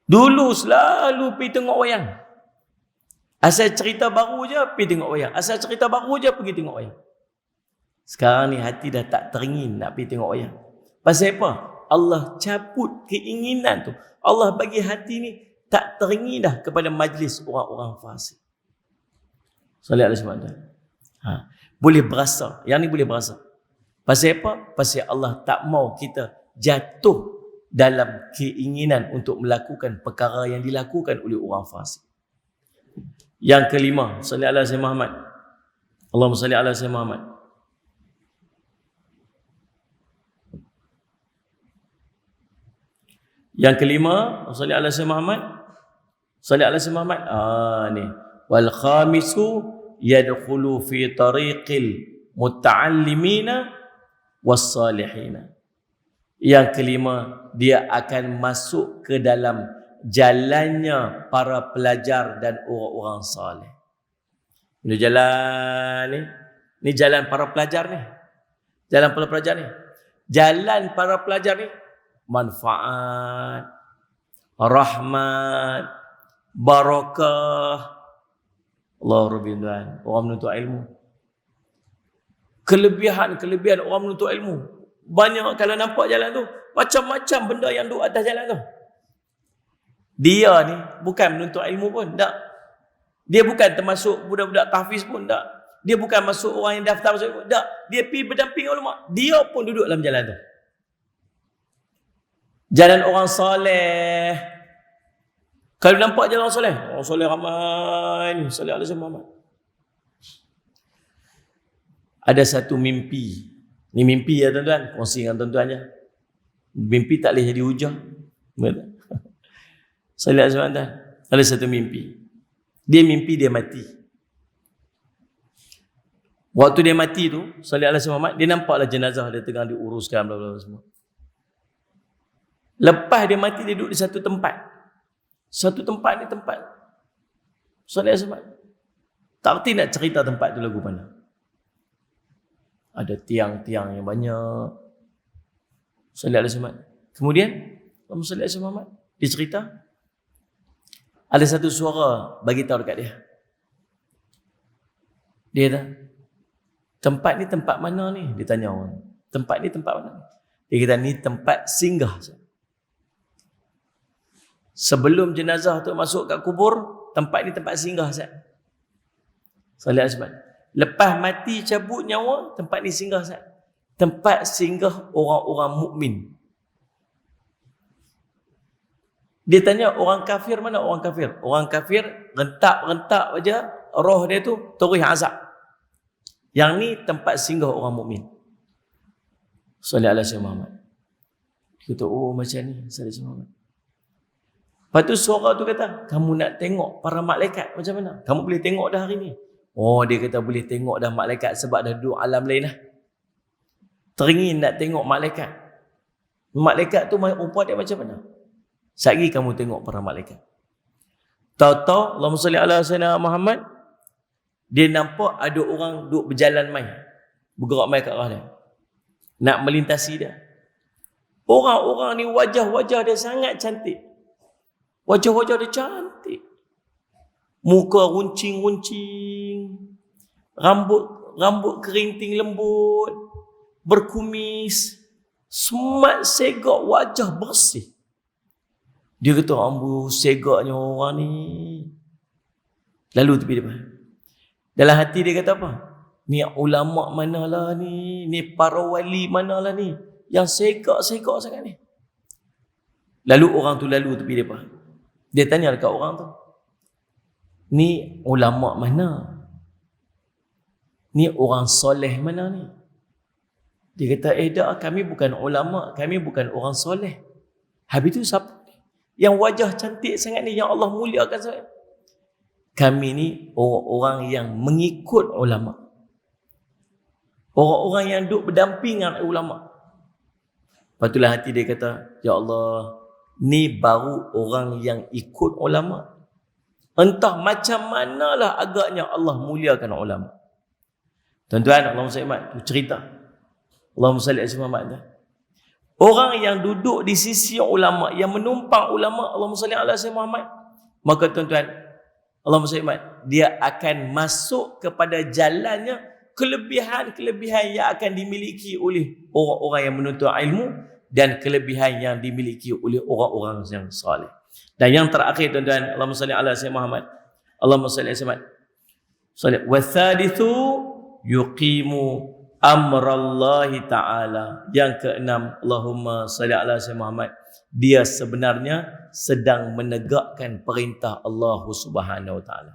Dulu selalu pergi tengok wayang. Asal cerita baru je pergi tengok wayang. Asal cerita baru je pergi tengok wayang. Sekarang ni hati dah tak teringin nak pergi tengok wayang. Pasal apa? Allah cabut keinginan tu. Allah bagi hati ni tak teringin dah kepada majlis orang-orang fasik. Salih alaihi wasallam. Boleh berasa. Yang ni boleh berasa. Pasal apa? Pasal Allah tak mau kita jatuh dalam keinginan untuk melakukan perkara yang dilakukan oleh orang fasik. Yang kelima, salli ala sayyidina Muhammad. Allahumma salli ala sayyidina Muhammad. Yang kelima, salli ala sayyidina Muhammad. Salli ala sayyidina Muhammad. Ni. Wal khamisu yadkhulu fi tariqil muta'allimina was salihina. Yang kelima, dia akan masuk ke dalam jalannya para pelajar dan orang-orang saleh. Ini jalan ni jalan para pelajar ni. Jalan para pelajar ni. Jalan para pelajar ni manfaat, rahmat, barakah. Allah Rabbil Alamin. Orang menuntut ilmu. Kelebihan orang menuntut ilmu. Banyak kalau nampak jalan tu, macam-macam benda yang duduk atas jalan tu. Dia ni bukan menuntut ilmu pun, tak. Dia bukan termasuk budak-budak tahfiz pun, tak. Dia bukan masuk orang yang daftar masuk pun, tak. Dia pergi berdamping ulama. Dia pun duduk dalam jalan tu. Jalan orang soleh. Kalau nampak jalan orang soleh ramai ni, soleh alaihi Muhammad. Ada satu mimpi. Ni mimpi ya tuan-tuan, kongsi dengan tuan-tuan je. Mimpi tak boleh jadi hujah. Betul. Salih alaihi wasallam. Ada satu mimpi. Dia mimpi dia mati. Waktu dia mati tu, salih alaihi wasallam, dia nampaklah jenazah dia tengah diuruskan bla bla semua. Lepas dia mati, dia duduk di satu tempat. Satu tempat ni tempat salih alaihi wasallam. Tak erti nak cerita tempat tu lagu mana. Ada tiang-tiang yang banyak. Salih alaihi wasallam. Kemudian, Allahumma salli alaihi wasallam, dia cerita. Ada satu suara bagi tahu dekat dia. Dia kata, tempat ni tempat mana ni? Dia tanya orang. Tempat ni tempat mana? Dia kata ni tempat singgah. Sebelum jenazah tu masuk kat kubur, tempat ni tempat singgah. Salih Azman. Lepas mati cabut nyawa, tempat ni singgah. Tempat singgah orang-orang mukmin. Dia tanya orang kafir mana orang kafir? Orang kafir rentak-rentak aja roh dia tu terus azab. Yang ni tempat singgah orang mukmin. Sallallahu alaihi Muhammad. Kita oh macam ni sallallahu alaihi Muhammad. Lepas tu suara tu kata, kamu nak tengok para malaikat macam mana? Kamu boleh tengok dah hari ni. Oh, dia kata boleh tengok dah malaikat sebab dah duduk alam lain lah. Teringin nak tengok malaikat. Malaikat tu rupa dia macam mana? Sekali kamu tengok para malaikat. Tahu-tahu Allahumma salli ala sayyidina Muhammad, dia nampak ada orang duduk berjalan mai. Bergerak mai ke arah dia. Nak melintasi dia. Orang-orang ni wajah-wajah dia sangat cantik. Wajah-wajah dia cantik. Muka runcing-runcing. Rambut kerinting lembut. Berkumis. Semat segak wajah bersih. Dia kata, ambu segaknya orang ni. Lalu tepi depan. Dalam hati dia kata apa? Ni ulama' manalah ni? Ni para wali manalah ni? Yang segak-segak sangat ni. Lalu orang tu lalu tepi depan. Dia tanya dekat orang tu. Ni ulama' mana? Ni orang soleh mana ni? Dia kata, dah kami bukan ulama', kami bukan orang soleh. Habis tu siapa? Yang wajah cantik sangat ni, yang Allah muliakan sangat. Kami ni orang-orang yang mengikut ulama. Orang-orang yang duduk berdampingan ulama. Lepas itulah hati dia kata, ya Allah, ni baru orang yang ikut ulama. Entah macam manalah agaknya Allah muliakan ulama. Tuan-tuan, Allahumma salli Muhammad, tu cerita. Allahumma salli Muhammad. Orang yang duduk di sisi ulama, yang menumpang ulama, Allahumma salli ala sayyidina Muhammad, maka tuan-tuan, Allahumma salli Muhammad, dia akan masuk kepada jalannya kelebihan-kelebihan yang akan dimiliki oleh orang-orang yang menuntut ilmu dan kelebihan yang dimiliki oleh orang-orang yang salih. Dan yang terakhir tuan-tuan, Allahumma salli ala sayyidina Muhammad, Allahumma salli ala sayyidina Muhammad. Wa thalithu yuqimu amrallahi ta'ala. Yang keenam, Allahumma salli ala sayyidina Muhammad, dia sebenarnya sedang menegakkan perintah Allah Subhanahu wa ta'ala.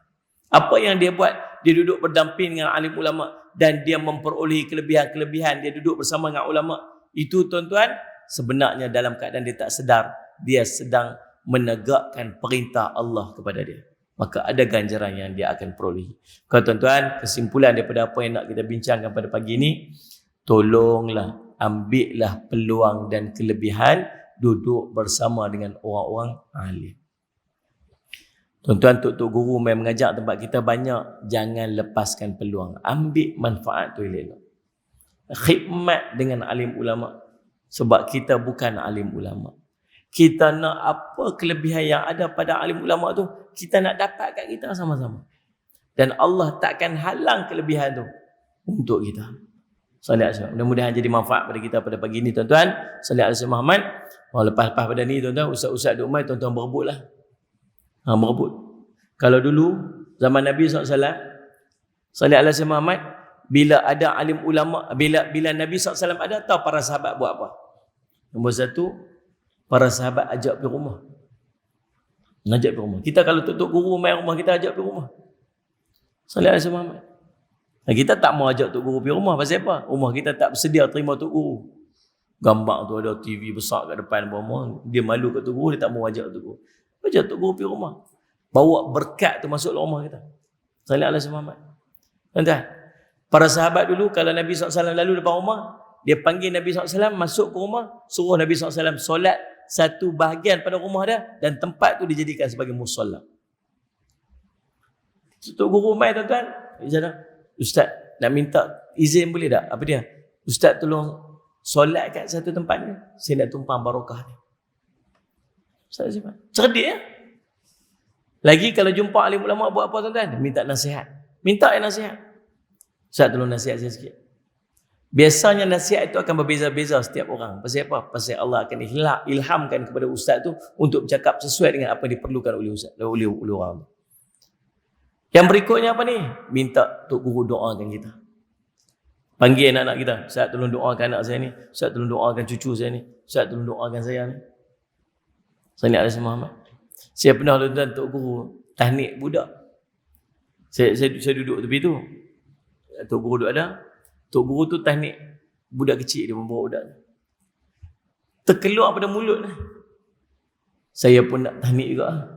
Apa yang dia buat? Dia duduk berdamping dengan alim ulama dan dia memperolehi kelebihan-kelebihan. Dia duduk bersama dengan ulama. Itu tuan-tuan, sebenarnya dalam keadaan dia tak sedar, dia sedang menegakkan perintah Allah kepada dia. Maka ada ganjaran yang dia akan perolehi. Kalau tuan-tuan, kesimpulan daripada apa yang nak kita bincangkan pada pagi ini, tolonglah, ambillah peluang dan kelebihan duduk bersama dengan orang-orang alim. Tuan-tuan, tok guru main mengajar tempat kita banyak, jangan lepaskan peluang. Ambil manfaat tu elok. Khidmat dengan alim ulama. Sebab kita bukan alim ulama. Kita nak apa kelebihan yang ada pada alim ulama tu, kita nak dapat kat kita sama-sama. Dan Allah takkan halang kelebihan tu untuk kita. Salih alaihi. Mudah-mudahan jadi manfaat pada kita pada pagi ini tuan-tuan. Salih alaihi Muhammad. Lepas-lepas pada ni tuan-tuan, ustaz-ustaz duk mai, tuan-tuan berebutlah. Berebut. Kalau dulu zaman Nabi SAW, salih alaihi Muhammad, bila ada alim ulama, bila Nabi SAW ada, tahu para sahabat buat apa? Nombor satu, para sahabat ajak pergi rumah. Ajak pergi rumah. Kita kalau tok guru main rumah, kita ajak pergi rumah. Salih alaihi Muhammad. Kita tak mau ajak tok guru pergi rumah. Pasal apa? Rumah kita tak bersedia terima tok guru. Gambar tu ada TV besar kat depan rumah. Dia malu kat tok guru, dia tak mau ajak tok guru. Ajak tok guru pergi rumah. Bawa berkat tu masuk rumah kita. Salih alaihi Muhammad. Tuan-tuan, para sahabat dulu kalau Nabi SAW lalu depan rumah, dia panggil Nabi SAW masuk ke rumah, suruh Nabi SAW solat satu bahagian pada rumah dia dan tempat tu dijadikan sebagai musalla. Tok guru mai tuan-tuan, ustaz nak minta izin boleh tak? Apa dia? Ustaz tolong solat kat satu tempat ni, saya nak tumpang barakah ni. Ustaz siapa? Cerdik ya? Lagi kalau jumpa alim ulama buat apa tuan-tuan? Minta nasihat. Minta nasihat. Ustaz tolong nasihat saya sikit. Biasanya nasihat itu akan berbeza-beza setiap orang. Pasal apa? Pasal Allah akan ilhamkan kepada ustaz tu untuk bercakap sesuai dengan apa yang diperlukan oleh ustaz, oleh orang. Yang berikutnya apa ni? Minta Tok Guru doakan kita. Panggil anak-anak kita. Ustaz tolong doakan anak saya ni. Ustaz tolong doakan cucu saya ni. Ustaz tolong doakan saya ni. Salli alaihi Muhammad. Saya pernah tuan Tok Guru tahnik budak. Saya duduk tepi tu. Tok Guru duduk ada. Tok Guru tu tahnik budak kecil, dia membawa budak. Terkeluar pada mulut ni. Saya pun nak tahnik juga.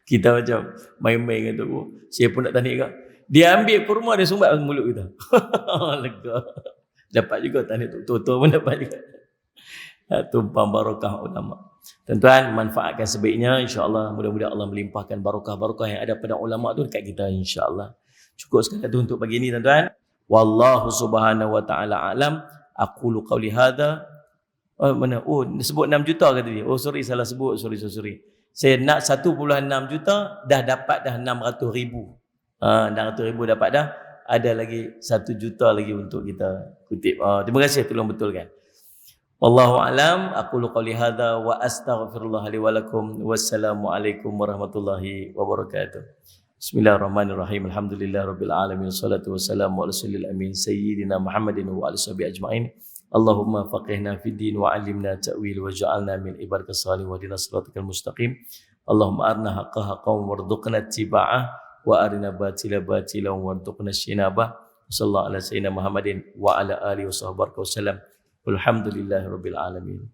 Kita macam main-main dengan Tok Guru. Saya pun nak tahnik juga. Dia ambil kurma, dia sumbat dalam mulut kita. Lega. Dapat juga tahnik Tok pun dapat juga. Tumpang barakah ulama. Tuan-tuan, manfaatkan sebaiknya, insya-Allah. Mudah-mudahan Allah melimpahkan barakah-barakah yang ada pada ulama tu dekat kita, insya-Allah. Cukup sekadar tu untuk pagi ni, tuan-tuan. Wallahu subhanahu wa ta'ala alam. Aqulu qawli hadha. Mana? Sebut 6 juta kata dia. Salah sebut. Sorry. Saya nak 1.6 juta, dah dapat dah 600,000. 600,000 dapat dah. Ada lagi 1 juta lagi untuk kita kutip. Terima kasih, tolong betulkan. Wallahu alam. Aqulu qawli hadha wa astaghfirullah li wa lakum. Wassalamualaikum warahmatullahi wabarakatuh. Bismillahirrahmanirrahim. Alhamdulillahirabbil alamin. Wassalatu wassalamu ala rasulil amin sayyidina Muhammadin wa alihi washabihi ajmain. Allahumma faqihna fid din wa 'allimna ta'wil waj'alna min ibadikas salihin wa ihdinas siratal mustaqim. Allahumma arina haqqan haqqan warzuqna ittiba'ah wa arina batila batilan warzuqna ijtinabah. Sallallahu ala sayyidina Muhammadin wa ala alihi washabihi wasallam. Walhamdulillahirabbil alamin.